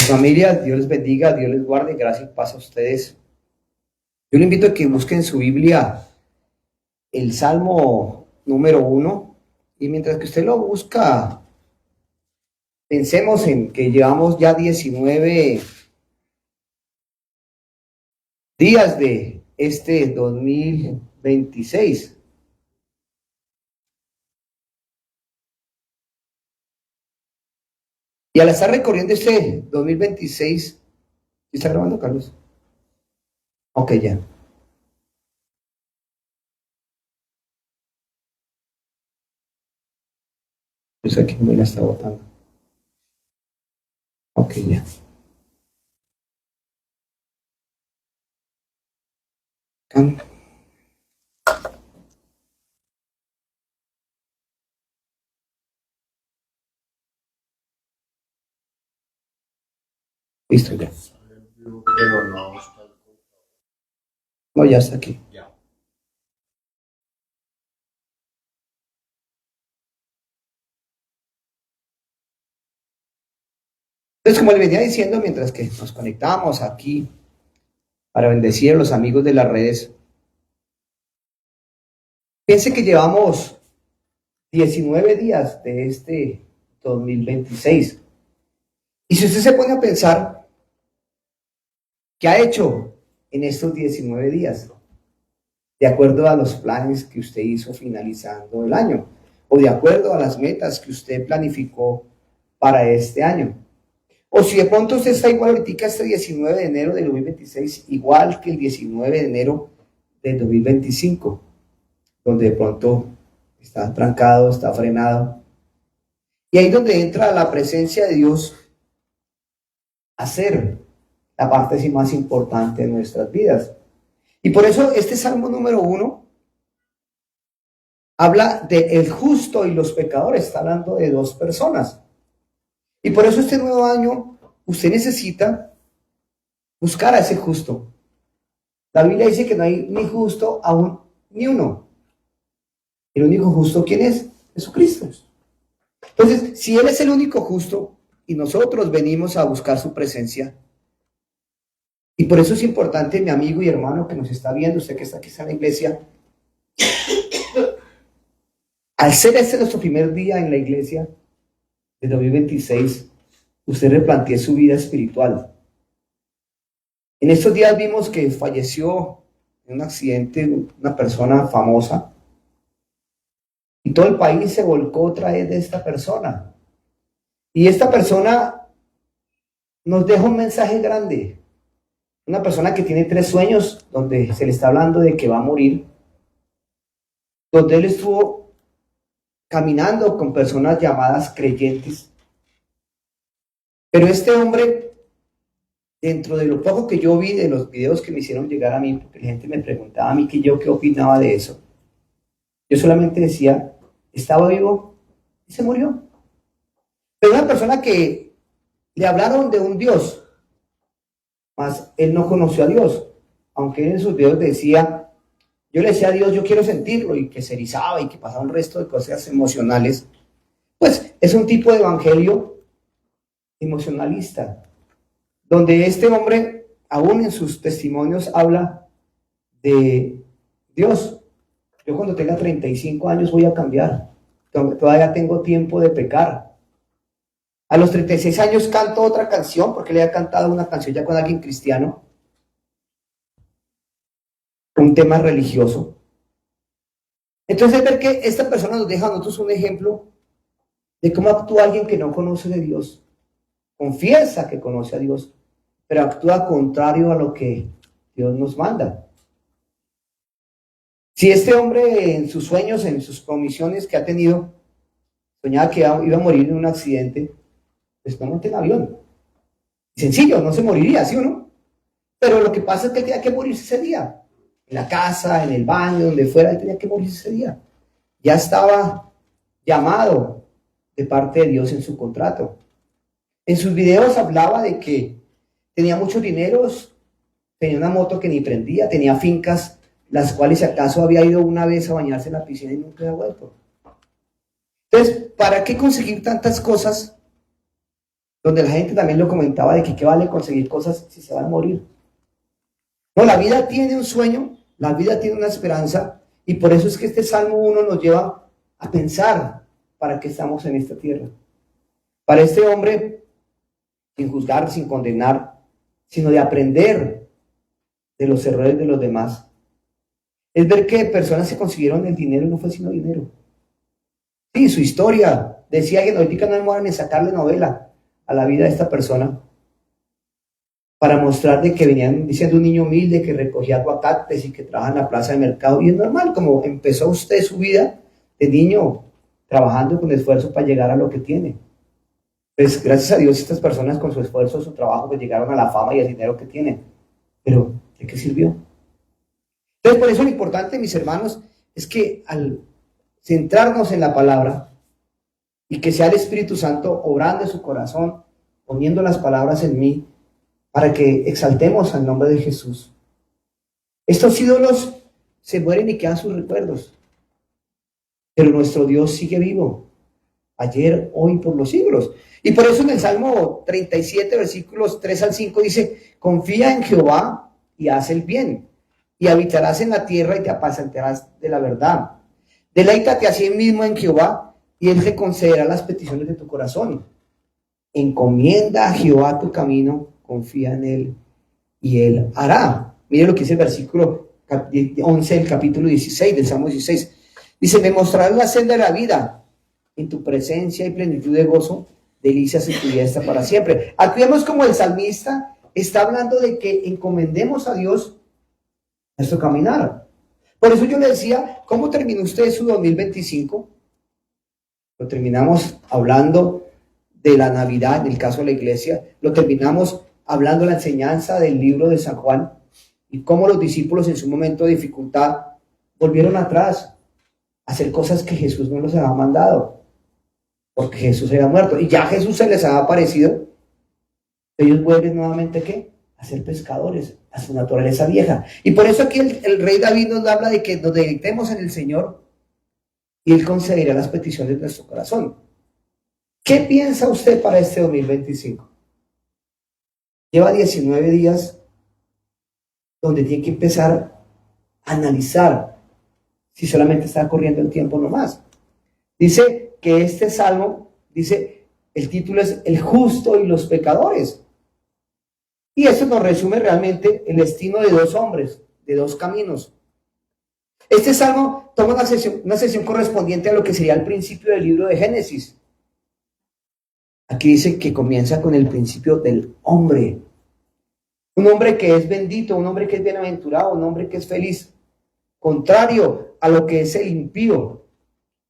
Familia, Dios les bendiga, Dios les guarde, gracias y paz a ustedes. Yo les invito a que busquen su Biblia el Salmo número 1 y mientras que usted lo busca, pensemos en que llevamos ya 19 días de este 2026. Y al estar recorriendo este 2026, ¿está grabando, Carlos? Ok, ya. Yo sé que me la está botando. Ok, ya. Can- Listo, ya. No, ya está aquí. Entonces, como le venía diciendo, mientras que nos conectamos aquí para bendecir a los amigos de las redes, piense que llevamos 19 días de este 2026. Y si usted se pone a pensar, ¿qué ha hecho en estos 19 días? De acuerdo a los planes que usted hizo finalizando el año, o de acuerdo a las metas que usted planificó para este año. O si de pronto usted está igual ahorita este 19 de enero del 2026, igual que el 19 de enero del 2025, donde de pronto está trancado, está frenado. Y ahí es donde entra la presencia de Dios a ser la parte así más importante de nuestras vidas. Y por eso este Salmo número 1 habla de el justo y los pecadores, está hablando de dos personas. Y por eso este nuevo año usted necesita buscar a ese justo. La Biblia dice que no hay ni justo aún ni uno. El único justo, ¿quién es? Jesucristo. Entonces, si Él es el único justo y nosotros venimos a buscar su presencia, y por eso es importante, mi amigo y hermano que nos está viendo, usted que está aquí en la iglesia, al ser este nuestro primer día en la iglesia de 2026, usted replantee su vida espiritual. En estos días vimos que falleció en un accidente una persona famosa y todo el país se volcó otra vez de esta persona. Y esta persona nos deja un mensaje grande. Una persona que tiene 3 sueños donde se le está hablando de que va a morir, donde él estuvo caminando con personas llamadas creyentes. Pero este hombre, dentro de lo poco que yo vi de los videos que me hicieron llegar a mí, porque la gente me preguntaba a mí que yo qué opinaba de eso, yo solamente decía, estaba vivo y se murió. Pero una persona que le hablaron de un Dios, mas él no conoció a Dios, aunque él en sus videos decía, yo le decía a Dios, yo quiero sentirlo, y que se erizaba y que pasaba un resto de cosas emocionales, pues es un tipo de evangelio emocionalista, donde este hombre, aún en sus testimonios, habla de Dios. Yo cuando tenga 35 años voy a cambiar, todavía tengo tiempo de pecar. A los 36 años canto otra canción, porque le había cantado una canción ya con alguien cristiano, un tema religioso. Entonces, ver que esta persona nos deja a nosotros un ejemplo de cómo actúa alguien que no conoce de Dios, confiesa que conoce a Dios, pero actúa contrario a lo que Dios nos manda. Si este hombre en sus sueños, en sus comisiones que ha tenido, soñaba que iba a morir en un accidente, pues no monte en avión. Sencillo, no se moriría, ¿sí o no? Pero lo que pasa es que él tenía que morirse ese día. En la casa, en el baño, donde fuera, él tenía que morirse ese día. Ya estaba llamado de parte de Dios en su contrato. En sus videos hablaba de que tenía muchos dineros, tenía una moto que ni prendía, tenía fincas, las cuales si acaso había ido una vez a bañarse en la piscina y nunca había vuelto. Entonces, ¿para qué conseguir tantas cosas donde la gente también lo comentaba de que qué vale conseguir cosas si se van a morir. No, la vida tiene un sueño, la vida tiene una esperanza, y por eso es que este Salmo 1 nos lleva a pensar para qué estamos en esta tierra. Para este hombre, sin juzgar, sin condenar, sino de aprender de los errores de los demás. Es ver que personas se consiguieron el dinero y no fue sino dinero. Sí, su historia decía que ahorita no demoran en sacarle novela a la vida de esta persona para mostrar de que venían diciendo un niño humilde que recogía aguacates y que trabaja en la plaza de mercado, y es normal, como empezó usted su vida de niño trabajando con esfuerzo para llegar a lo que tiene. Pues gracias a Dios estas personas con su esfuerzo, su trabajo, pues llegaron a la fama y al dinero que tienen. Pero ¿de qué sirvió? Entonces, por eso lo importante, mis hermanos, es que al centrarnos en la palabra y que sea el Espíritu Santo obrando en su corazón, poniendo las palabras en mí, para que exaltemos al nombre de Jesús. Estos ídolos se mueren y quedan sus recuerdos, pero nuestro Dios sigue vivo, ayer, hoy, por los siglos. Y por eso en el Salmo 37, versículos 3 al 5 dice: confía en Jehová y haz el bien, y habitarás en la tierra y te apacentarás de la verdad. Deleítate a sí mismo en Jehová, y Él te concederá las peticiones de tu corazón. Encomienda a Jehová tu camino, confía en Él, y Él hará. Mire lo que dice el versículo 11 del capítulo 16, del Salmo 16. Dice: me mostrarás la senda de la vida, en tu presencia y plenitud de gozo, delicias en tu diestra para siempre. Aquí vemos como el salmista está hablando de que encomendemos a Dios nuestro caminar. Por eso yo le decía, ¿cómo terminó usted su 2025? Lo terminamos hablando de la Navidad, en el caso de la iglesia. Lo terminamos hablando de la enseñanza del libro de San Juan y cómo los discípulos en su momento de dificultad volvieron atrás a hacer cosas que Jesús no los había mandado, porque Jesús había muerto y ya Jesús se les había aparecido. Ellos vuelven nuevamente, ¿qué? A ser pescadores, a su naturaleza vieja. Y por eso aquí el rey David nos habla de que nos deleitemos en el Señor y Él concederá las peticiones de nuestro corazón. ¿Qué piensa usted para este 2025? Lleva 19 días donde tiene que empezar a analizar si solamente está corriendo el tiempo nomás. Dice que este salmo, dice, el título es El justo y los pecadores. Y eso nos resume realmente el destino de dos hombres, de dos caminos. Este salmo toma una sesión correspondiente a lo que sería el principio del libro de Génesis. Aquí dice que comienza con el principio del hombre. Un hombre que es bendito, un hombre que es bienaventurado, un hombre que es feliz. Contrario a lo que es el impío.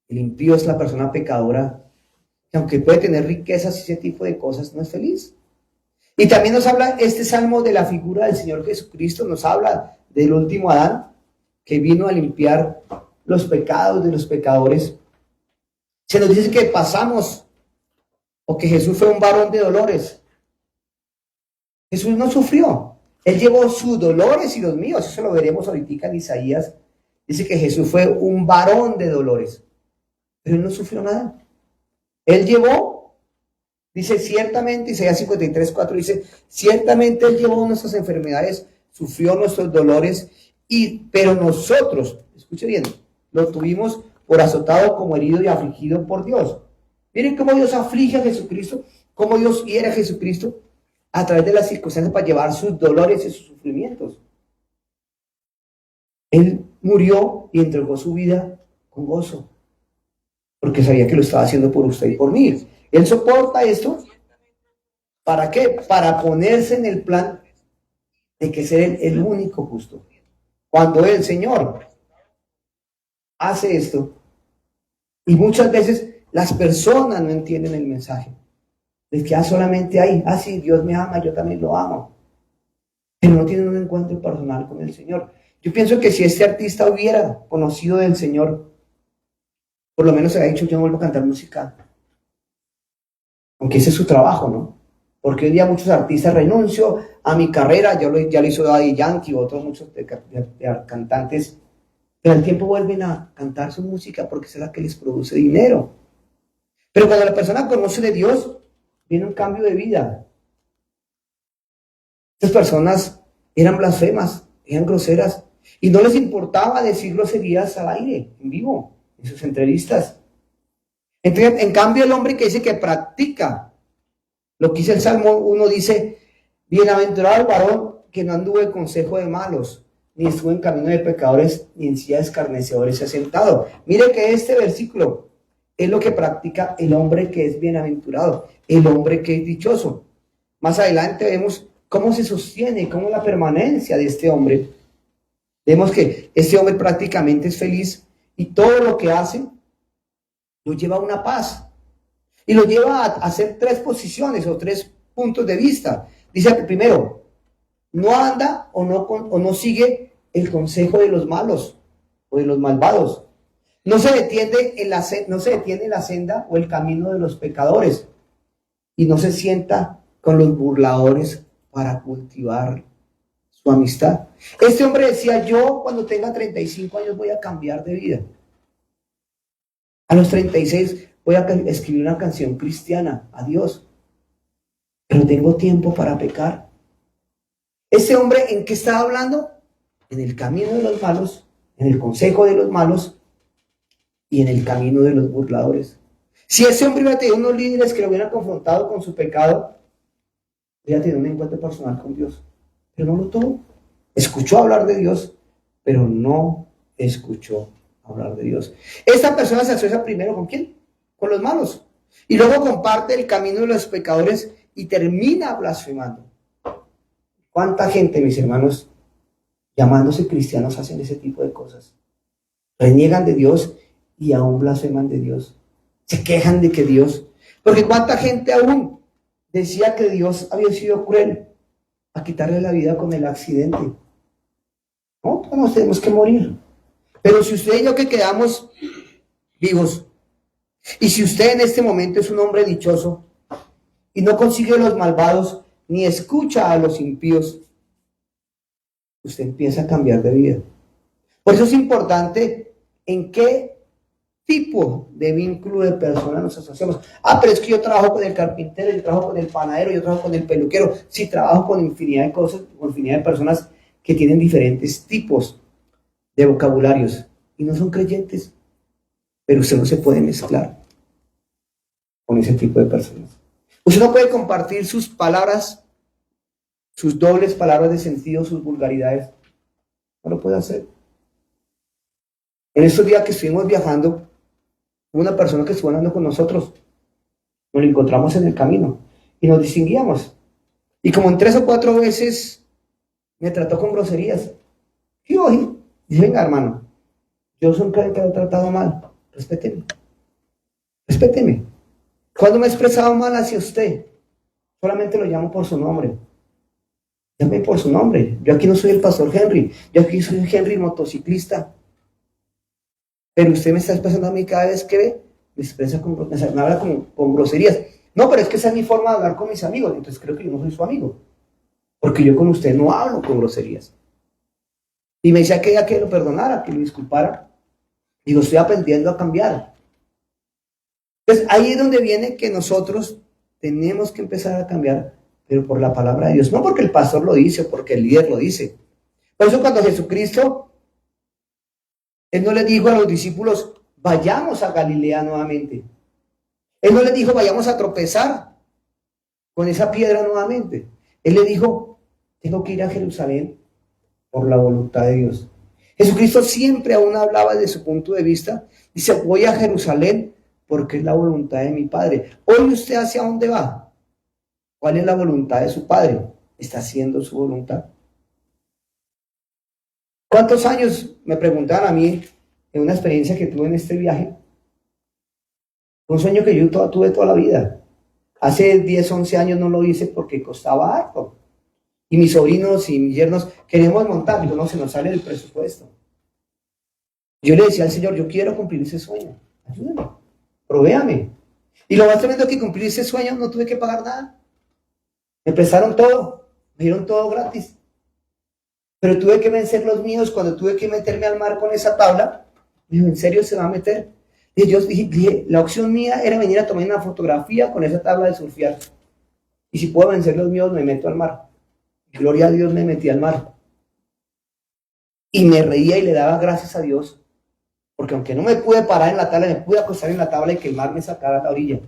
El impío es la persona pecadora, que aunque puede tener riquezas y ese tipo de cosas, no es feliz. Y también nos habla este salmo de la figura del Señor Jesucristo, nos habla del último Adán, que vino a limpiar los pecados de los pecadores. Se nos dice que pasamos, o que Jesús fue un varón de dolores. Jesús no sufrió, Él llevó sus dolores y los míos, eso lo veremos ahorita en Isaías. Dice que Jesús fue un varón de dolores, pero Él no sufrió nada. Él llevó, dice ciertamente, Isaías 53:4 dice, ciertamente Él llevó nuestras enfermedades, sufrió nuestros dolores, pero nosotros, escuche bien, lo tuvimos por azotado como herido y afligido por Dios. Miren cómo Dios aflige a Jesucristo, cómo Dios hiere a Jesucristo a través de las circunstancias para llevar sus dolores y sus sufrimientos. Él murió y entregó su vida con gozo, porque sabía que lo estaba haciendo por usted y por mí. Él soporta esto, ¿para qué? Para ponerse en el plan de que ser el único justo. Cuando el Señor hace esto, y muchas veces las personas no entienden el mensaje, les queda solamente ahí, sí, Dios me ama, yo también lo amo, pero no tienen un encuentro personal con el Señor. Yo pienso que si este artista hubiera conocido del Señor, por lo menos se ha dicho, yo no vuelvo a cantar música, aunque ese es su trabajo, ¿no? Porque hoy día muchos artistas renuncio a mi carrera, ya lo hizo Daddy Yankee, otros muchos de cantantes, pero al tiempo vuelven a cantar su música porque es la que les produce dinero. Pero cuando la persona conoce de Dios, viene un cambio de vida. Estas personas eran blasfemas, eran groseras, y no les importaba decir groserías al aire, en vivo, en sus entrevistas. En cambio, el hombre que dice que practica lo que dice el Salmo 1, dice: bienaventurado el varón que no anduvo en consejo de malos, ni estuvo en camino de pecadores, ni en silla de escarnecedores se ha sentado. Mire que este versículo es lo que practica el hombre que es bienaventurado, el hombre que es dichoso. Más adelante vemos cómo se sostiene, cómo la permanencia de este hombre. Vemos que este hombre prácticamente es feliz y todo lo que hace lo lleva a una paz. Y lo lleva a hacer tres posiciones o tres puntos de vista. Dice que primero, no anda o no sigue el consejo de los malos o de los malvados. No se detiene en la senda o el camino de los pecadores. Y no se sienta con los burladores para cultivar su amistad. Este hombre decía: yo cuando tenga 35 años voy a cambiar de vida. A los 36 voy a escribir una canción cristiana a Dios, pero tengo tiempo para pecar. Este hombre, ¿en qué estaba hablando? En el camino de los malos, en el consejo de los malos y en el camino de los burladores. Si ese hombre hubiera tenido unos líderes que lo hubieran confrontado con su pecado, hubiera tenido un encuentro personal con Dios, pero no lo tuvo. Escuchó hablar de Dios, pero no escuchó hablar de Dios. Esta persona se asocia primero ¿con quién? Con los malos, y luego comparte el camino de los pecadores y termina blasfemando. ¿Cuánta gente, mis hermanos, llamándose cristianos, hacen ese tipo de cosas? Reniegan de Dios y aún blasfeman de Dios. Se quejan de que Dios, porque cuánta gente aún decía que Dios había sido cruel a quitarle la vida con el accidente. No, todos nos tenemos que morir. Pero si usted y yo que quedamos vivos, y si usted en este momento es un hombre dichoso y no consigue a los malvados ni escucha a los impíos, usted empieza a cambiar de vida. Por eso es importante en qué tipo de vínculo de persona nos asociamos. Pero es que yo trabajo con el carpintero, yo trabajo con el panadero, yo trabajo con el peluquero. Sí, trabajo con infinidad de cosas, con infinidad de personas que tienen diferentes tipos de vocabularios y no son creyentes, pero usted no se puede mezclar con ese tipo de personas. Usted no puede compartir sus palabras, sus dobles palabras de sentido, sus vulgaridades. No lo puede hacer. En estos días que estuvimos viajando, hubo una persona que estuvo hablando con nosotros. Nos lo encontramos en el camino y nos distinguíamos. Y como en 3 o 4 veces me trató con groserías. Y hoy dije: venga, hermano, yo soy un que lo he tratado mal. Respéteme. Respéteme. Cuando me he expresado mal hacia usted, solamente lo llamo por su nombre. Llame por su nombre. Yo aquí no soy el pastor Henry. Yo aquí soy Henry motociclista. Pero usted me está expresando a mí cada vez que ve, me habla con groserías. No, pero es que esa es mi forma de hablar con mis amigos. Entonces creo que yo no soy su amigo. Porque yo con usted no hablo con groserías. Y me decía que ella que lo perdonara, que lo disculpara. Digo, estoy aprendiendo a cambiar. Entonces ahí es donde viene que nosotros tenemos que empezar a cambiar, pero por la palabra de Dios. No porque el pastor lo dice o porque el líder lo dice. Por eso cuando Jesucristo, Él no le dijo a los discípulos: vayamos a Galilea nuevamente. Él no les dijo: vayamos a tropezar con esa piedra nuevamente. Él le dijo: tengo que ir a Jerusalén por la voluntad de Dios. Jesucristo siempre aún hablaba de su punto de vista. Dice: voy a Jerusalén porque es la voluntad de mi Padre. Hoy usted ¿hacia dónde va? ¿Cuál es la voluntad de su Padre? ¿Está haciendo su voluntad? ¿Cuántos años, me preguntaban a mí en una experiencia que tuve en este viaje? Un sueño que yo tuve toda la vida. Hace 10, 11 años no lo hice porque costaba harto. Y mis sobrinos y mis yernos queremos montar. Digo, no, se nos sale el presupuesto. Yo le decía al Señor: yo quiero cumplir ese sueño. Ayúdame, provéame. Y lo más tremendo es que cumplir ese sueño no tuve que pagar nada. Me prestaron todo, me dieron todo gratis. Pero tuve que vencer los míos cuando tuve que meterme al mar con esa tabla. Me dijo: ¿en serio se va a meter? Y yo dije, la opción mía era venir a tomar una fotografía con esa tabla de surfear. Y si puedo vencer los míos, me meto al mar. Gloria a Dios, me metí al mar. Y me reía y le daba gracias a Dios, porque aunque no me pude parar en la tabla, me pude acostar en la tabla y que el mar me sacara a la orilla.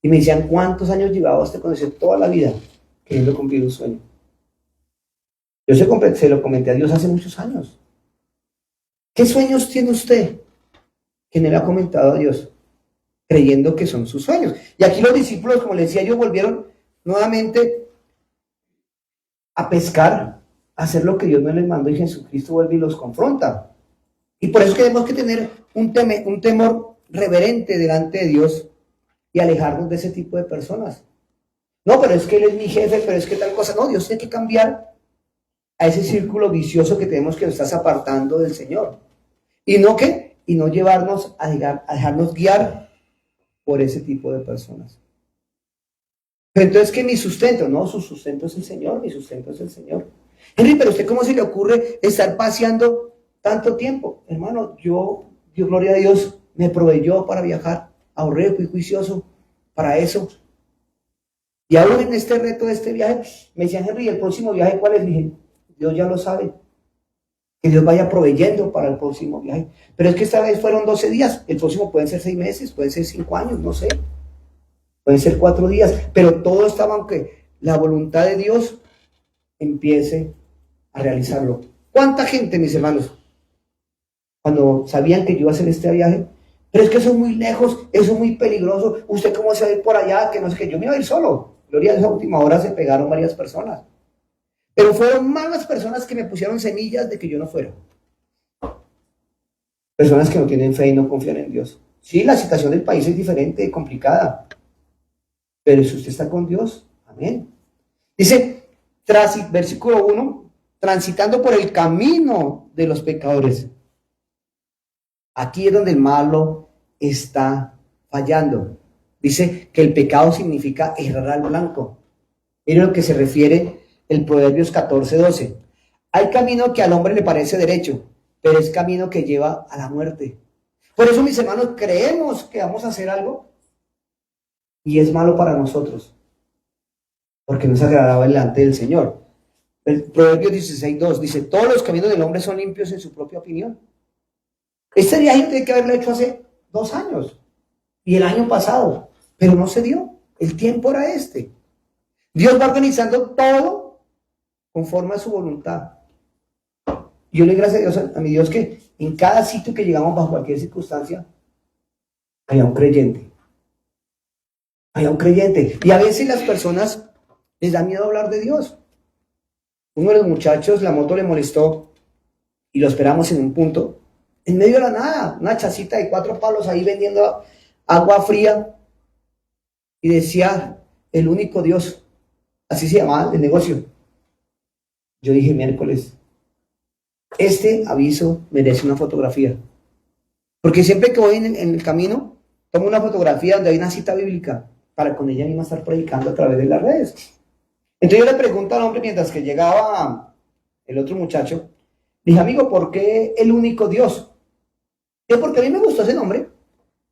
Y me decían, ¿cuántos años llevaba usted con eso? Toda la vida queriendo cumplir un sueño. Yo se lo comenté a Dios hace muchos años. ¿Qué sueños tiene usted que no le ha comentado a Dios? Creyendo que son sus sueños. Y aquí los discípulos, como les decía yo, volvieron nuevamente a pescar, a hacer lo que Dios no les mandó, y Jesucristo vuelve y los confronta. Y por eso tenemos que tener un temor reverente delante de Dios y alejarnos de ese tipo de personas. No, pero es que Él es mi jefe, pero es que tal cosa. No, Dios tiene que cambiar a ese círculo vicioso que tenemos, que nos estás apartando del Señor. Y no llevarnos a dejarnos guiar por ese tipo de personas. Pero entonces, ¿qué mi sustento? No, su sustento es el Señor, mi sustento es el Señor. Henry, pero ¿usted cómo se le ocurre estar paseando tanto tiempo? Hermano, Dios, gloria a Dios, me proveyó para viajar, ahorré, fui juicioso para eso. Y ahora en este reto de este viaje, me decían, Henry, ¿el próximo viaje cuál es? Dije, Dios ya lo sabe. Que Dios vaya proveyendo para el próximo viaje. Pero es que esta vez fueron 12 días, el próximo pueden ser 6 meses, pueden ser 5 años, no sé. Pueden ser 4 días, pero todo estaba, aunque la voluntad de Dios empiece a realizarlo. ¿Cuánta gente, mis hermanos, cuando sabían que yo iba a hacer este viaje? Pero es que eso es muy lejos, eso es muy peligroso, ¿usted cómo se va a ir por allá? Que no es que yo me iba a ir solo. Gloria a Dios, a última hora se pegaron varias personas. Pero fueron más las personas que me pusieron semillas de que yo no fuera. Personas que no tienen fe y no confían en Dios. Sí, la situación del país es diferente, complicada. Pero si usted está con Dios, amén. Dice, versículo 1, transitando por el camino de los pecadores. Aquí es donde el malo está fallando. Dice que el pecado significa errar al blanco. Miren lo que se refiere el Proverbios 14:12. Hay camino que al hombre le parece derecho, pero es camino que lleva a la muerte. Por eso, mis hermanos, creemos que vamos a hacer algo y es malo para nosotros, porque no es agradable delante del Señor. El Proverbios 16:2 dice, todos los caminos del hombre son limpios en su propia opinión. Este viaje tiene que haberlo hecho hace 2 años y el año pasado, pero no se dio. El tiempo era este. Dios va organizando todo conforme a su voluntad. Yo le doy gracias a Dios, a mi Dios, que en cada sitio que llegamos, bajo cualquier circunstancia, haya un creyente. Haya un creyente. Y a veces las personas les da miedo hablar de Dios. Uno de los muchachos, la moto le molestó y lo esperamos en un punto, en medio de la nada, una chacita de 4 palos ahí vendiendo agua fría, y decía, el único Dios. Así se llamaba el negocio. Yo dije, miércoles, este aviso merece una fotografía. Porque siempre que voy en el camino, tomo una fotografía donde hay una cita bíblica, para con ella misma estar predicando a través de las redes. Entonces yo le pregunto al hombre, mientras que llegaba el otro muchacho, dije, amigo, ¿por qué el único Dios? Yo, porque a mí me gustó ese nombre,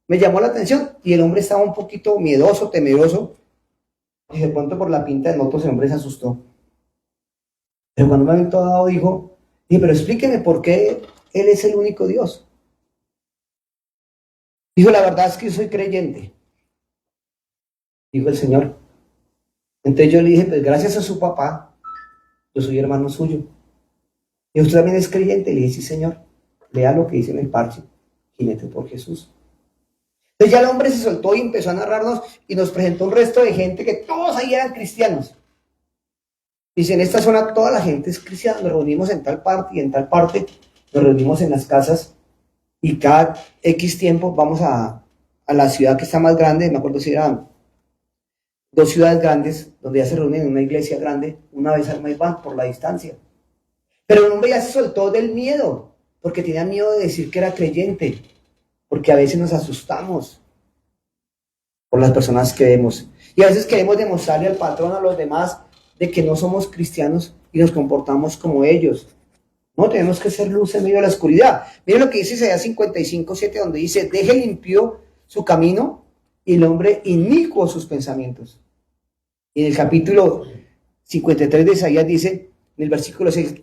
me llamó la atención, y el hombre estaba un poquito miedoso, temeroso, y de pronto por la pinta de moto ese hombre se asustó. Pero cuando me había dado, dije, pero explíqueme por qué Él es el único Dios. Dijo, la verdad es que yo soy creyente, dijo el Señor. Entonces yo le dije, pues gracias a su papá, yo soy hermano suyo. Y usted también es creyente. Le dije, sí, Señor, lea lo que dice en el parche, jinete por Jesús. Entonces ya el hombre se soltó y empezó a narrarnos y nos presentó un resto de gente que todos ahí eran cristianos. Dice, en esta zona toda la gente es cristiana, nos reunimos en tal parte y en tal parte, nos reunimos en las casas y cada X tiempo vamos a la ciudad que está más grande, me acuerdo si eran 2 ciudades grandes, donde ya se reúnen en una iglesia grande, una vez al mes van por la distancia. Pero el hombre ya se soltó del miedo, porque tenía miedo de decir que era creyente, porque a veces nos asustamos por las personas que vemos. Y a veces queremos demostrarle al patrón, a los demás, de que no somos cristianos y nos comportamos como ellos. No, tenemos que ser luz en medio de la oscuridad. Miren lo que dice Isaías 55:7, donde dice, deje limpio su camino y el hombre inicuo sus pensamientos. Y en el capítulo 53 de Isaías dice, en el versículo 6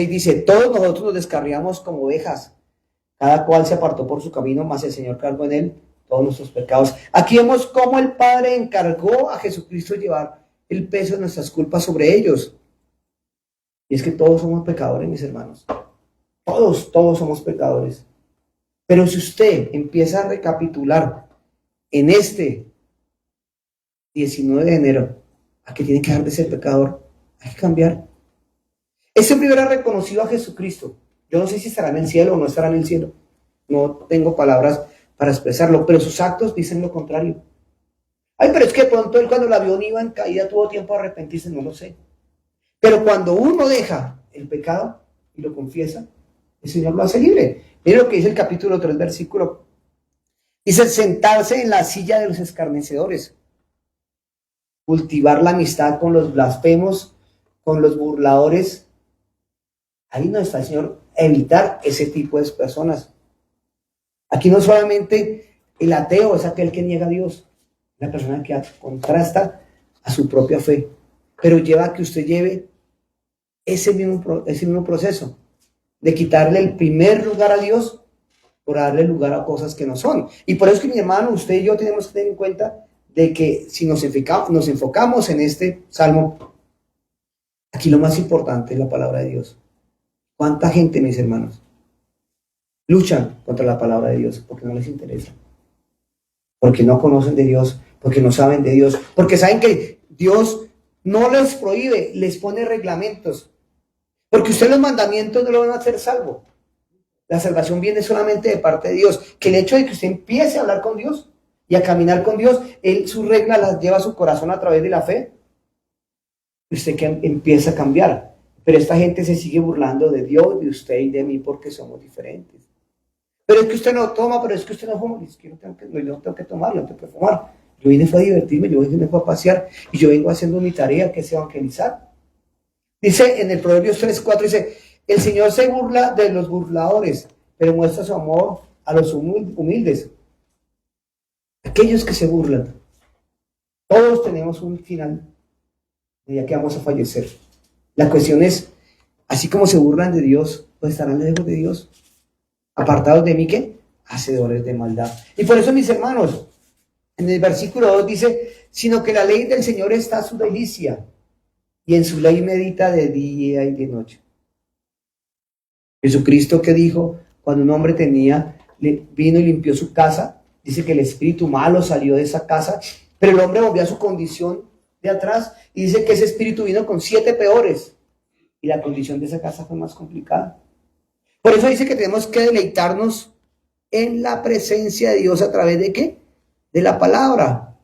dice, todos nosotros nos descarriamos como ovejas, cada cual se apartó por su camino, mas el Señor cargó en él todos nuestros pecados. Aquí vemos cómo el Padre encargó a Jesucristo llevar el peso de nuestras culpas sobre ellos. Y es que todos somos pecadores, mis hermanos. Todos somos pecadores. Pero si usted empieza a recapitular en este 19 de enero, a que tiene que dejar de ser pecador, hay que cambiar. Ese hombre hubiera reconocido a Jesucristo. Yo no sé si estará en el cielo o no estará en el cielo. No tengo palabras para expresarlo, pero sus actos dicen lo contrario. Ay, pero es que de pronto él cuando el avión iba en caída tuvo tiempo de arrepentirse, no lo sé. Pero cuando uno deja el pecado y lo confiesa, el Señor lo hace libre. Mire lo que dice el capítulo 3, versículo. Dice, sentarse en la silla de los escarnecedores, cultivar la amistad con los blasfemos, con los burladores. Ahí no está el Señor, evitar ese tipo de personas. Aquí no solamente el ateo es aquel que niega a Dios, la persona que contrasta a su propia fe, pero lleva a que usted lleve ese mismo proceso de quitarle el primer lugar a Dios por darle lugar a cosas que no son. Y por eso que mi hermano, usted y yo tenemos que tener en cuenta de que si nos enfocamos en este salmo, aquí lo más importante es la palabra de Dios. ¿Cuánta gente, mis hermanos, luchan contra la palabra de Dios porque no les interesa? Porque no conocen de Dios, porque no saben de Dios, porque saben que Dios no les prohíbe, les pone reglamentos. Porque usted los mandamientos no lo van a hacer salvo. La salvación viene solamente de parte de Dios. Que el hecho de que usted empiece a hablar con Dios y a caminar con Dios, Él sus reglas las lleva a su corazón a través de la fe. Usted que empieza a cambiar. Pero esta gente se sigue burlando de Dios, de usted y de mí porque somos diferentes. Pero es que usted no toma, pero es que usted no fuma. Es que no tengo que tomar, no tengo que fumar. Yo vine fue a divertirme, yo vine fue a pasear y yo vengo haciendo mi tarea que es evangelizar. Dice en el Proverbios 3:4, dice, el Señor se burla de los burladores, pero muestra su amor a los humildes. Aquellos que se burlan. Todos tenemos un final, el día que vamos a fallecer. La cuestión es, así como se burlan de Dios, pues estarán lejos de Dios. Apartados de mí, ¿qué? Hacedores de maldad. Y por eso, mis hermanos, en el versículo 2 dice, sino que la ley del Señor está a su delicia, y en su ley medita de día y de noche. Jesucristo que dijo, cuando un hombre vino y limpió su casa, dice que el espíritu malo salió de esa casa, pero el hombre volvió a su condición de atrás, y dice que ese espíritu vino con 7 peores, y la condición de esa casa fue más complicada. Por eso dice que tenemos que deleitarnos en la presencia de Dios a través de ¿qué? De la palabra.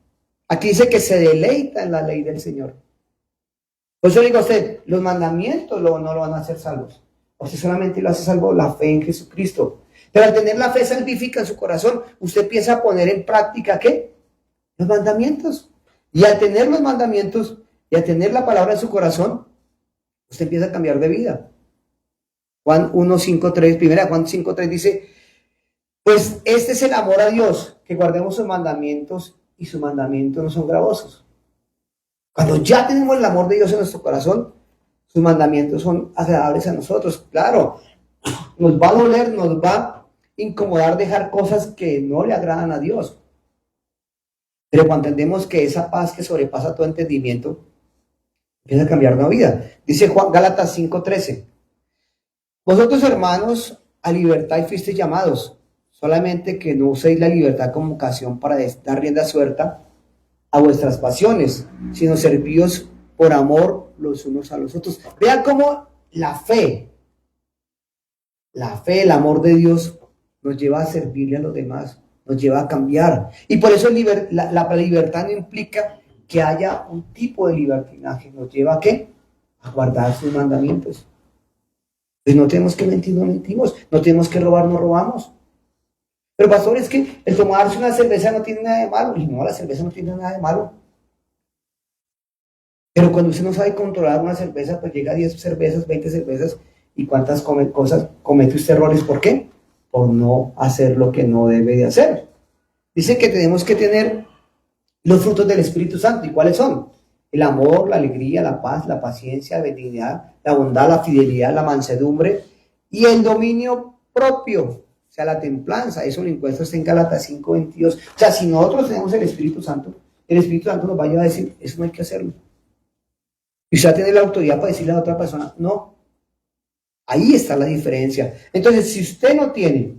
Aquí dice que se deleita en la ley del Señor. Por eso le digo a usted, los mandamientos no lo van a hacer salvos. Usted solamente lo hace salvo la fe en Jesucristo. Pero al tener la fe salvífica en su corazón, usted empieza a poner en práctica ¿qué? Los mandamientos. Y al tener los mandamientos y al tener la palabra en su corazón, usted empieza a cambiar de vida. Juan 1:5:3, primera Juan 5:3 dice, pues este es el amor a Dios, que guardemos sus mandamientos y sus mandamientos no son gravosos. Cuando ya tenemos el amor de Dios en nuestro corazón, sus mandamientos son agradables a nosotros. Claro, nos va a doler, nos va a incomodar dejar cosas que no le agradan a Dios. Pero cuando entendemos que esa paz que sobrepasa todo entendimiento, empieza a cambiar la vida. Dice Gálatas 5:13. Vosotros, hermanos, a libertad fuisteis llamados, solamente que no uséis la libertad como ocasión para dar rienda suelta a vuestras pasiones, sino servíos por amor los unos a los otros. Vean cómo la fe, el amor de Dios nos lleva a servirle a los demás, nos lleva a cambiar. Y por eso la libertad no implica que haya un tipo de libertinaje, nos lleva a ¿qué? A guardar sus mandamientos. Pues no tenemos que mentir, no mentimos, no tenemos que robar, no robamos. Pero pastor, es que el tomarse una cerveza no tiene nada de malo. Y no, la cerveza no tiene nada de malo. Pero cuando usted no sabe controlar una cerveza, pues llega a 10 cervezas, 20 cervezas, y cuántas comete usted errores. ¿Por qué? Por no hacer lo que no debe de hacer. Dice que tenemos que tener los frutos del Espíritu Santo. ¿Y cuáles son? el amor, la alegría, la paz, la paciencia, la benignidad, la bondad, la fidelidad, la mansedumbre y el dominio propio, o sea, la templanza. Eso lo encuentras en Gálatas 5:22. O sea, si nosotros tenemos el Espíritu Santo nos va a llevar a decir, eso no hay que hacerlo. Y usted tiene la autoridad para decirle a otra persona, no. Ahí está la diferencia. Entonces, si usted no tiene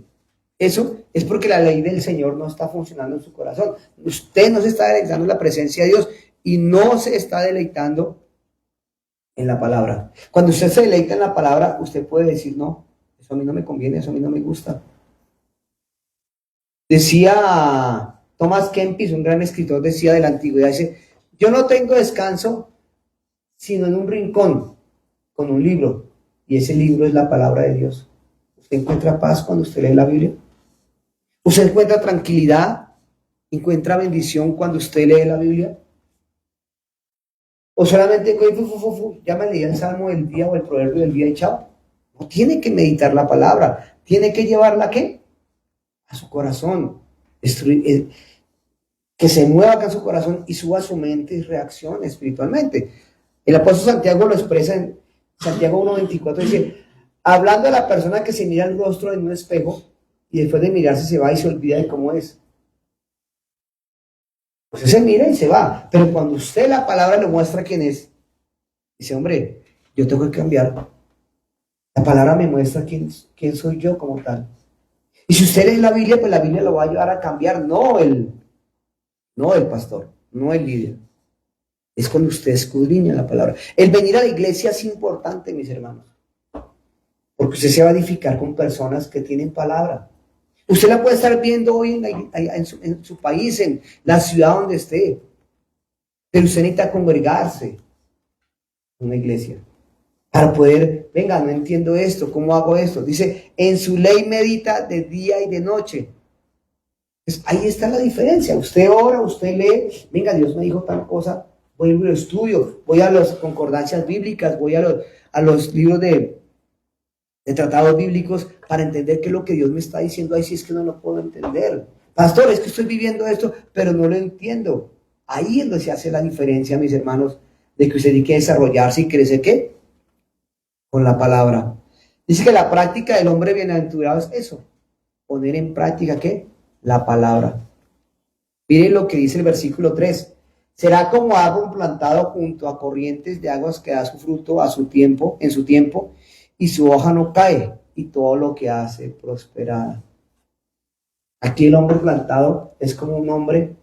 eso, es porque la ley del Señor no está funcionando en su corazón. Usted no se está deleitando en la presencia de Dios y no se está deleitando en la palabra. Cuando usted se deleita en la palabra, usted puede decir, no, eso a mí no me conviene, eso a mí no me gusta. Decía Thomas Kempis, un gran escritor, decía de la antigüedad, dice, yo no tengo descanso sino en un rincón con un libro, y ese libro es la palabra de Dios. ¿Usted encuentra paz cuando usted lee la Biblia? ¿Usted encuentra tranquilidad? ¿Encuentra bendición cuando usted lee la Biblia? ¿O solamente ya me leí el Salmo del día o el Proverbio del día y chao? No, tiene que meditar la palabra, tiene que llevarla ¿a qué? A su corazón, que se mueva acá en su corazón y suba a su mente y reaccione espiritualmente. El apóstol Santiago lo expresa en Santiago 1:24, dice, hablando de la persona que se mira el rostro en un espejo y después de mirarse se va y se olvida de cómo es. Pues se mira y se va, pero cuando usted la palabra le muestra quién es, dice, hombre, yo tengo que cambiar. La palabra me muestra quién soy yo como tal. Y si usted lee la Biblia, pues la Biblia lo va a ayudar a cambiar, no el pastor, no el líder. Es cuando usted escudriña la palabra. El venir a la iglesia es importante, mis hermanos, porque usted se va a edificar con personas que tienen palabra. Usted la puede estar viendo hoy en su país, en la ciudad donde esté, pero usted necesita congregarse en una iglesia para poder, venga, no entiendo esto, ¿cómo hago esto? Dice, en su ley medita de día y de noche. Pues ahí está la diferencia. Usted ora, usted lee, venga, Dios me dijo tal cosa, voy a lo estudio, voy a las concordancias bíblicas, voy a los libros de tratados bíblicos para entender qué es lo que Dios me está diciendo. Ahí sí es que no lo puedo entender. Pastor, es que estoy viviendo esto, pero no lo entiendo. Ahí es donde se hace la diferencia, mis hermanos, de que usted tiene que desarrollarse y crecer, ¿qué? Con la palabra. Dice que la práctica del hombre bienaventurado es eso, poner en práctica, ¿qué? La palabra. Miren lo que dice el versículo 3. Será como árbol plantado junto a corrientes de aguas que da su fruto a su tiempo, en su tiempo, y su hoja no cae, y todo lo que hace prosperará. Aquí el hombre plantado es como un hombre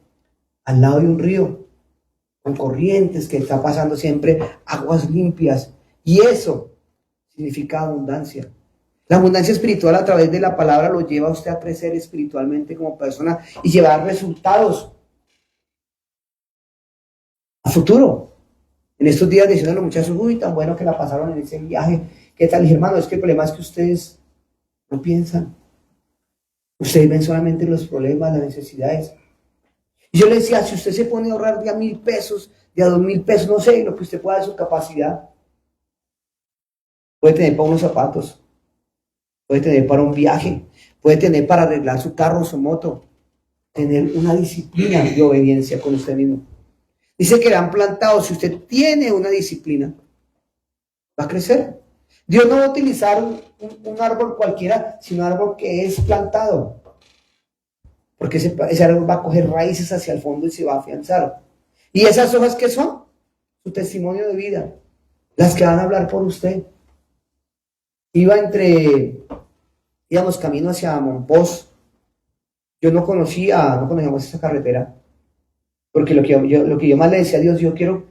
al lado de un río, con corrientes que está pasando siempre, aguas limpias, y eso significa abundancia. La abundancia espiritual a través de la palabra lo lleva a usted a crecer espiritualmente como persona y llevar resultados a futuro. En estos días diciendo a los muchachos, uy, tan bueno que la pasaron en ese viaje. ¿Qué tal? Dije, hermano, es que el problema es que ustedes no piensan. Ustedes ven solamente los problemas, las necesidades. Y yo le decía, si usted se pone a ahorrar de a 1,000 pesos, de a 2,000 pesos, no sé, lo que usted pueda de su capacidad, puede tener para unos zapatos, puede tener para un viaje, puede tener para arreglar su carro o su moto, tener una disciplina de obediencia con usted mismo. Dice que le han plantado, si usted tiene una disciplina, va a crecer. Dios no va a utilizar un árbol cualquiera, sino un árbol que es plantado. Porque ese árbol va a coger raíces hacia el fondo y se va a afianzar. ¿Y esas hojas qué son? Su testimonio de vida. Las que van a hablar por usted. Íbamos camino hacia Monpós. Yo no conocíamos esa carretera. Porque lo que yo más le decía a Dios, yo quiero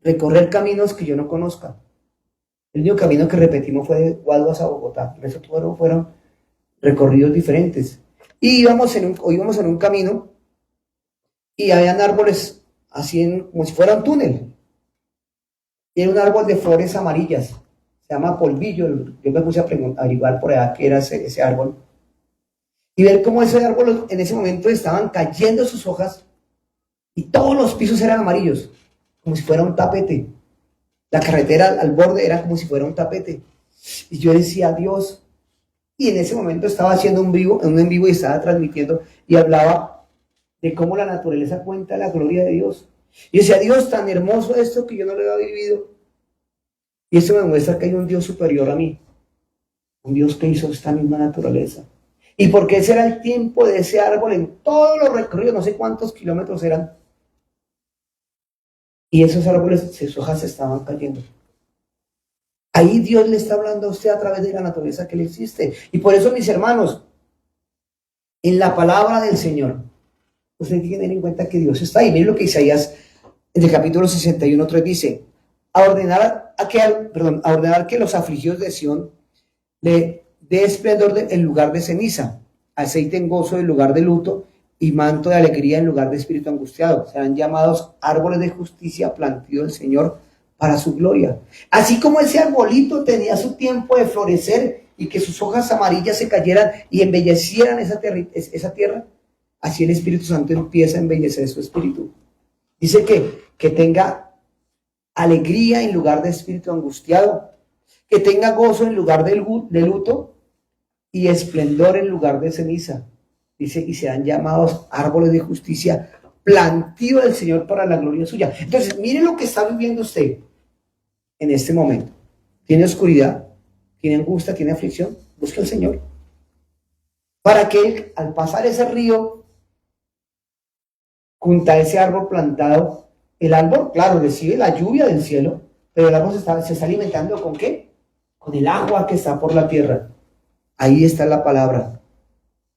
recorrer caminos que yo no conozca. El único camino que repetimos fue de Guaduas a Bogotá. El resto fueron recorridos diferentes. Y íbamos en un camino y habían árboles así como si fuera un túnel. Y era un árbol de flores amarillas. Se llama polvillo. Yo me puse a averiguar por allá qué era ese árbol. Y ver cómo ese árbol en ese momento estaban cayendo sus hojas y todos los pisos eran amarillos, como si fuera un tapete. La carretera al borde era como si fuera un tapete. Y yo decía, Dios, y en ese momento estaba haciendo un en vivo y estaba transmitiendo y hablaba de cómo la naturaleza cuenta la gloria de Dios. Y decía, Dios, tan hermoso esto que yo no lo había vivido. Y esto me muestra que hay un Dios superior a mí, un Dios que hizo esta misma naturaleza. Y porque ese era el tiempo de ese árbol en todos los recorridos, no sé cuántos kilómetros eran. Y esos árboles, sus hojas se estaban cayendo. Ahí Dios le está hablando a usted a través de la naturaleza que le existe. Y por eso, mis hermanos, en la palabra del Señor, usted tiene que tener en cuenta que Dios está ahí. Miren lo que Isaías en el capítulo 61:3 dice: a ordenar que los afligidos de Sión le dé esplendor en lugar de ceniza, aceite en gozo en lugar de luto, y manto de alegría en lugar de espíritu angustiado. Serán llamados árboles de justicia, plantío del Señor para su gloria. Así como ese arbolito tenía su tiempo de florecer y que sus hojas amarillas se cayeran y embellecieran esa tierra, así el Espíritu Santo empieza a embellecer su espíritu. Dice que tenga alegría en lugar de espíritu angustiado, que tenga gozo en lugar de luto y esplendor en lugar de ceniza. Dice, y serán llamados árboles de justicia, plantío del Señor para la gloria suya. Entonces, mire lo que está viviendo usted en este momento. Tiene oscuridad, tiene angustia, tiene aflicción. Busque al Señor. Para que Él, al pasar ese río, junto a ese árbol plantado, el árbol, claro, recibe la lluvia del cielo, pero el árbol se está alimentando ¿con qué? Con el agua que está por la tierra. Ahí está la palabra.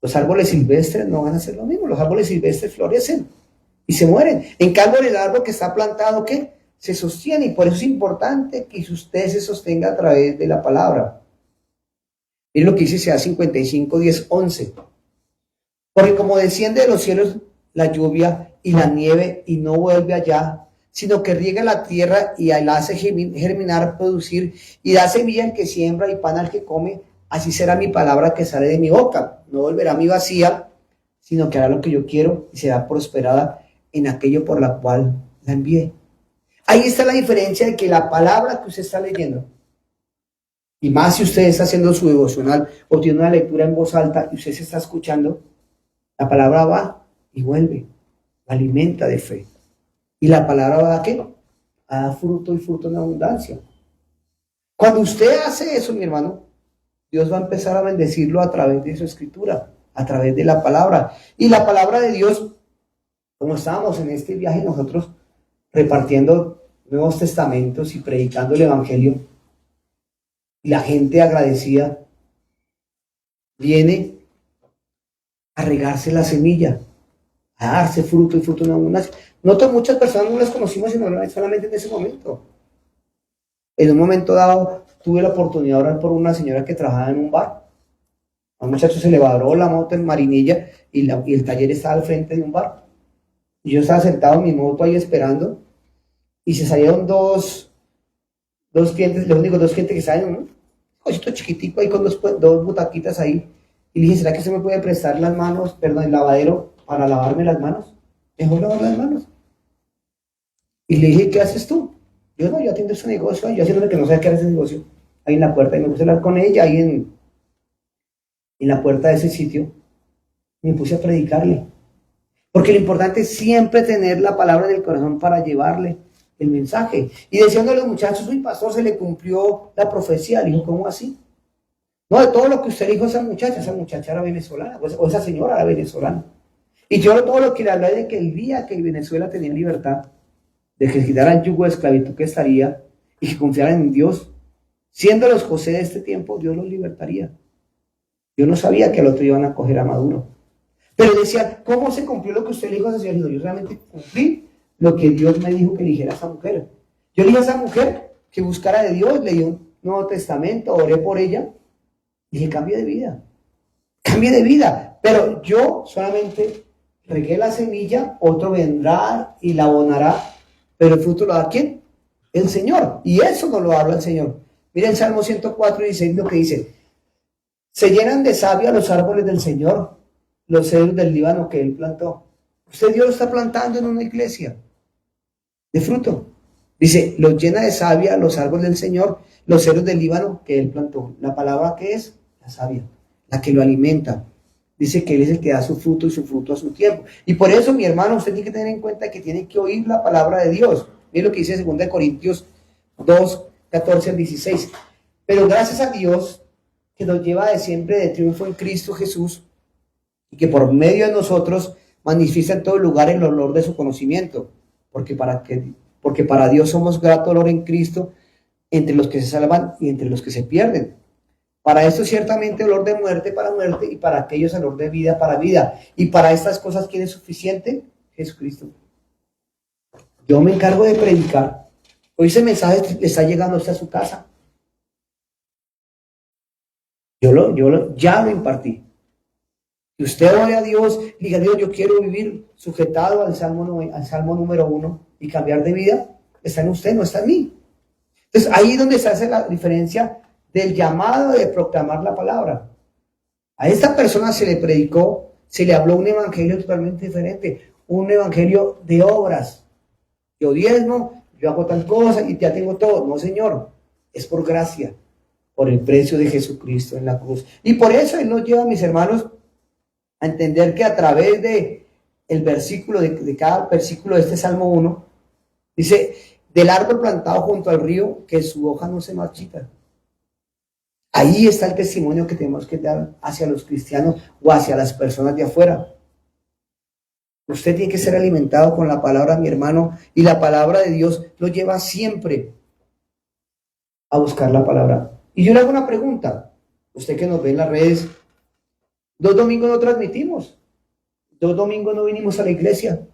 Los árboles silvestres no van a hacer lo mismo. Los árboles silvestres florecen y se mueren. En cambio, el árbol que está plantado, ¿qué? Se sostiene, y por eso es importante que usted se sostenga a través de la palabra. Miren lo que dice Isaías 55, 10, 11. Porque como desciende de los cielos la lluvia y la nieve y no vuelve allá, sino que riega la tierra y la hace germinar, producir, y da semilla al que siembra y pan al que come, así será mi palabra que sale de mi boca. No volverá a mí vacía, sino que hará lo que yo quiero y será prosperada en aquello por la cual la envié. Ahí está la diferencia de que la palabra que usted está leyendo, y más si usted está haciendo su devocional o tiene una lectura en voz alta y usted se está escuchando, la palabra va y vuelve, alimenta de fe. Y la palabra va a ¿qué? A dar fruto y fruto en abundancia. Cuando usted hace eso, mi hermano, Dios va a empezar a bendecirlo a través de su escritura, a través de la palabra. Y la palabra de Dios, como estábamos en este viaje nosotros repartiendo Nuevos Testamentos y predicando el Evangelio, y la gente agradecida viene a regarse la semilla, a darse fruto y fruto en abundancia. Noto muchas personas no las conocimos solamente en ese momento. En un momento dado tuve la oportunidad de orar por una señora que trabajaba en un bar. A un muchacho se le varó la moto en Marinilla y el taller estaba al frente de un bar. Y yo estaba sentado en mi moto ahí esperando y se salieron dos clientes, los únicos dos clientes que estaban en un cosito chiquitico ahí con dos butaquitas ahí. Y le dije, ¿será que se me puede prestar las manos, el lavadero para lavarme las manos? Mejor lavar las manos. Y le dije, ¿qué haces tú? Yo no, yo atiendo ese negocio, yo haciendo que no sé qué era ese negocio, ahí en la puerta, y me puse a hablar con ella, ahí en la puerta de ese sitio, y me puse a predicarle. Porque lo importante es siempre tener la palabra en el corazón para llevarle el mensaje. Y diciendo a los muchachos, uy, pastor, se le cumplió la profecía. Le dijo, ¿cómo así? No, de todo lo que usted dijo a esa muchacha era venezolana, o esa señora era venezolana. Y yo todo lo que le hablé de que el día que Venezuela tenía libertad, de que se quitaran el yugo de esclavitud que estaría, y que confiaran en Dios, siendo los José de este tiempo, Dios los libertaría. Yo no sabía que al otro iban a coger a Maduro. Pero decía, ¿cómo se cumplió lo que usted le dijo a esa señora? Yo realmente cumplí lo que Dios me dijo que le dijera a esa mujer. Yo le dije a esa mujer que buscara de Dios, le di un Nuevo Testamento, oré por ella, y dije, cambie de vida. Cambie de vida. Pero yo solamente regué la semilla, otro vendrá y la abonará, pero el fruto lo da ¿quién? El Señor. Y eso no lo habla el Señor. Miren Salmo 104:16 lo que dice. Se llenan de savia los árboles del Señor, los cedros del Líbano que Él plantó. Usted Dios lo está plantando en una iglesia de fruto. Dice, los llena de savia los árboles del Señor, los cedros del Líbano que Él plantó. La palabra que es la savia, la que lo alimenta. dice que Él es el que da su fruto y su fruto a su tiempo. Y por eso, mi hermano, usted tiene que tener en cuenta que tiene que oír la palabra de Dios. Miren lo que dice 2 Corintios 2, 14 al 16. Pero gracias a Dios que nos lleva de siempre de triunfo en Cristo Jesús y que por medio de nosotros manifiesta en todo lugar el olor de su conocimiento. Porque para Dios somos grato olor en Cristo entre los que se salvan y entre los que se pierden. Para esto ciertamente olor de muerte para muerte y para aquellos olor de vida para vida. Y para estas cosas, ¿quién es suficiente? Jesucristo. Yo me encargo de predicar. Hoy ese mensaje le está llegando hasta su casa. Ya lo impartí. Si usted ore a Dios, diga: Dios, yo quiero vivir sujetado al salmo número 1 y cambiar de vida, está en usted, no está en mí. Entonces ahí es donde se hace la diferencia del llamado de proclamar la palabra. A esta persona se le predicó, se le habló un evangelio totalmente diferente, un evangelio de obras. Yo diezmo, yo hago tal cosa y ya tengo todo. No, Señor, es por gracia, por el precio de Jesucristo en la cruz. Y por eso Él nos lleva, mis hermanos, a entender que a través de el versículo, de cada versículo de este Salmo 1, dice: del árbol plantado junto al río, que su hoja no se marchita. Ahí está el testimonio que tenemos que dar hacia los cristianos o hacia las personas de afuera. Usted tiene que ser alimentado con la palabra, mi hermano, y la palabra de Dios lo lleva siempre a buscar la palabra. Y yo le hago una pregunta, usted que nos ve en las redes: 2 domingos no transmitimos, 2 domingos no vinimos a la iglesia,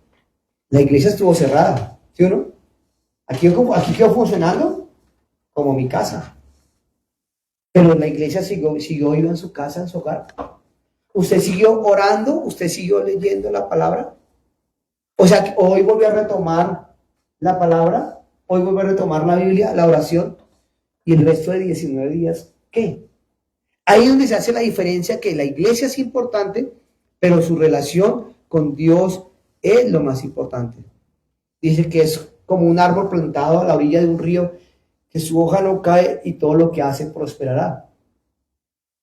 la iglesia estuvo cerrada, ¿sí o no? Aquí quedó funcionando como mi casa, pero la iglesia siguió ido en su casa, en su hogar. Usted siguió orando, usted siguió leyendo la palabra. O sea, hoy volvió a retomar la palabra, hoy volvió a retomar la Biblia, la oración, y el resto de 19 días, ¿qué? Ahí es donde se hace la diferencia, que la iglesia es importante, pero su relación con Dios es lo más importante. Dice que es como un árbol plantado a la orilla de un río, que su hoja no cae y todo lo que hace prosperará.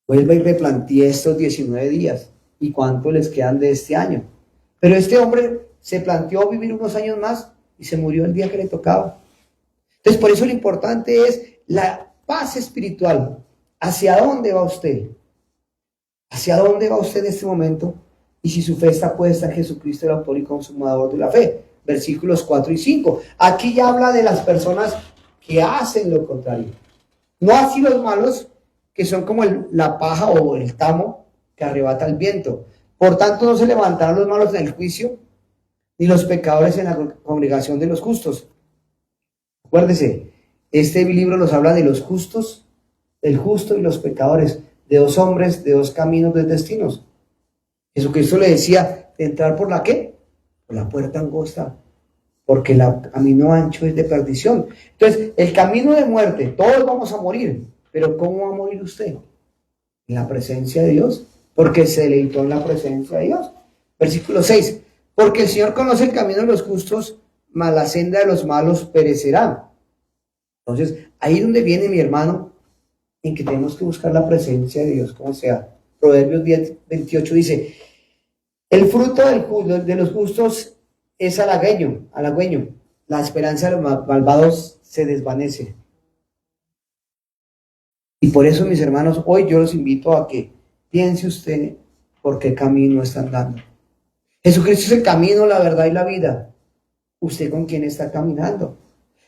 Vuelva y replantee estos 19 días. ¿Y cuánto les quedan de este año? Pero este hombre se planteó vivir unos años más y se murió el día que le tocaba. Entonces, por eso lo importante es la paz espiritual. ¿Hacia dónde va usted? ¿Hacia dónde va usted en este momento? Y si su fe está puesta en Jesucristo, el autor y consumador de la fe. Versículos 4 y 5. Aquí ya habla de las personas que hacen lo contrario. No así los malos, que son como la paja o el tamo que arrebata el viento. Por tanto, no se levantarán los malos en el juicio, ni los pecadores en la congregación de los justos. Acuérdese, este libro nos habla de los justos, del justo y los pecadores, de 2 hombres, de 2 caminos, de destinos. Jesucristo le decía de entrar por la ¿qué? Por la puerta angosta, porque el camino ancho es de perdición. Entonces, el camino de muerte, todos vamos a morir, pero ¿cómo va a morir usted? En la presencia de Dios, porque se deleitó en la presencia de Dios. Versículo 6, porque el Señor conoce el camino de los justos, mas la senda de los malos perecerá. Entonces, ahí es donde viene, mi hermano, en que tenemos que buscar la presencia de Dios, como sea. Proverbios 10, 28 dice: el fruto de los justos es halagüeño, la esperanza de los malvados se desvanece. Y por eso, mis hermanos, hoy yo los invito a que piense usted por qué camino está andando. Jesucristo es el camino, la verdad y la vida. ¿Usted con quién está caminando?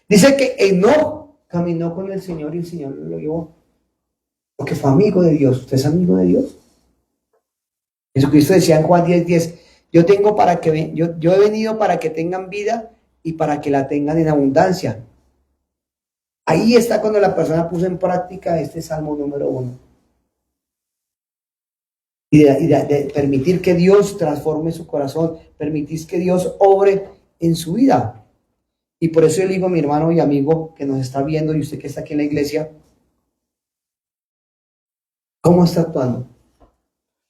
Dice que Enoc caminó con el Señor y el Señor lo llevó, porque fue amigo de Dios. ¿Usted es amigo de Dios? Jesucristo decía en Juan 10:10: yo he venido para que tengan vida y para que la tengan en abundancia. Ahí está cuando la persona puso en práctica este Salmo número 1. Y de permitir que Dios transforme su corazón, permitir que Dios obre en su vida. Y por eso yo le digo a mi hermano y amigo que nos está viendo, y usted que está aquí en la iglesia, ¿cómo está actuando?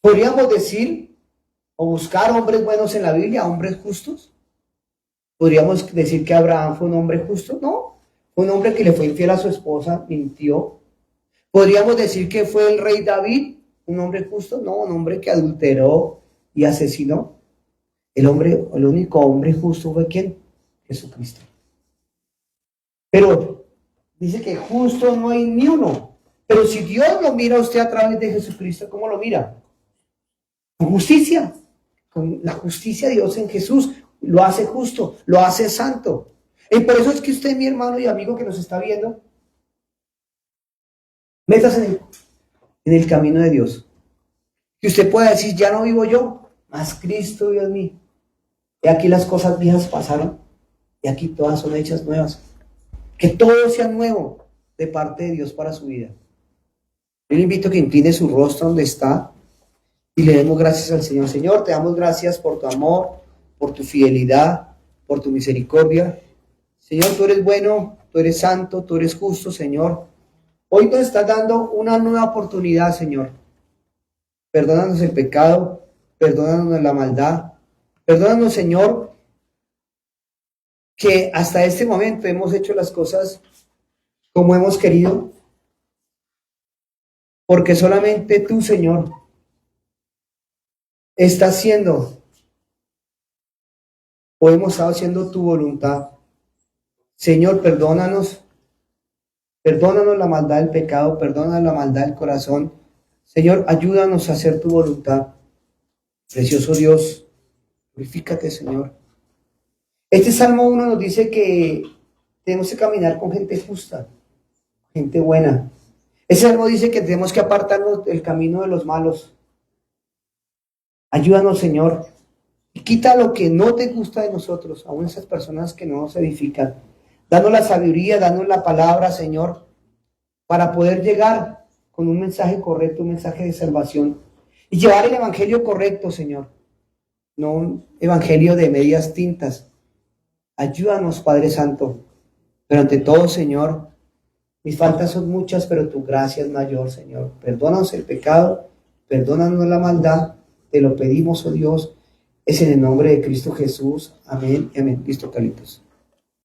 ¿Podríamos decir o buscar hombres buenos en la Biblia, hombres justos? ¿Podríamos decir que Abraham fue un hombre justo? No, fue un hombre que le fue infiel a su esposa, mintió. ¿Podríamos decir que fue el rey David, ¿Un hombre justo? No, un hombre que adulteró y asesinó. El único hombre justo fue ¿quién? Jesucristo. Pero dice que justo no hay ni uno. Pero si Dios lo mira a usted a través de Jesucristo, ¿cómo lo mira? Con justicia. Con la justicia de Dios en Jesús. Lo hace justo, lo hace santo. Y por eso es que usted, mi hermano y amigo que nos está viendo, métase en el camino de Dios. Que usted pueda decir, ya no vivo yo, mas Cristo Dios mío. Y aquí las cosas viejas pasaron y aquí todas son hechas nuevas. Que todo sea nuevo de parte de Dios para su vida. Yo le invito a que incline su rostro donde está y le demos gracias al Señor. Señor, te damos gracias por tu amor, por tu fidelidad, por tu misericordia. Señor, tú eres bueno, tú eres santo, tú eres justo, Señor. Hoy nos estás dando una nueva oportunidad, Señor. Perdónanos el pecado, perdónanos la maldad, perdónanos, Señor, que hasta este momento hemos hecho las cosas como hemos querido, porque solamente tú, Señor, estás haciendo o hemos estado haciendo tu voluntad. Señor, perdónanos la maldad del pecado, perdónanos la maldad del corazón. Señor, ayúdanos a hacer tu voluntad. Precioso Dios, glorifícate, Señor. Este Salmo 1 nos dice que tenemos que caminar con gente justa, gente buena. Ese Salmo dice que tenemos que apartarnos del camino de los malos. Ayúdanos, Señor, y quita lo que no te gusta de nosotros, aún esas personas que no nos edifican. Danos la sabiduría, danos la palabra, Señor, para poder llegar con un mensaje correcto, un mensaje de salvación, y llevar el evangelio correcto, Señor, no un evangelio de medias tintas. Ayúdanos, Padre Santo, pero ante todo, Señor, mis faltas son muchas, pero tu gracia es mayor, Señor. Perdónanos el pecado, perdónanos la maldad, te lo pedimos, oh Dios, es en el nombre de Cristo Jesús. Amén y amén. Listo, Carlitos.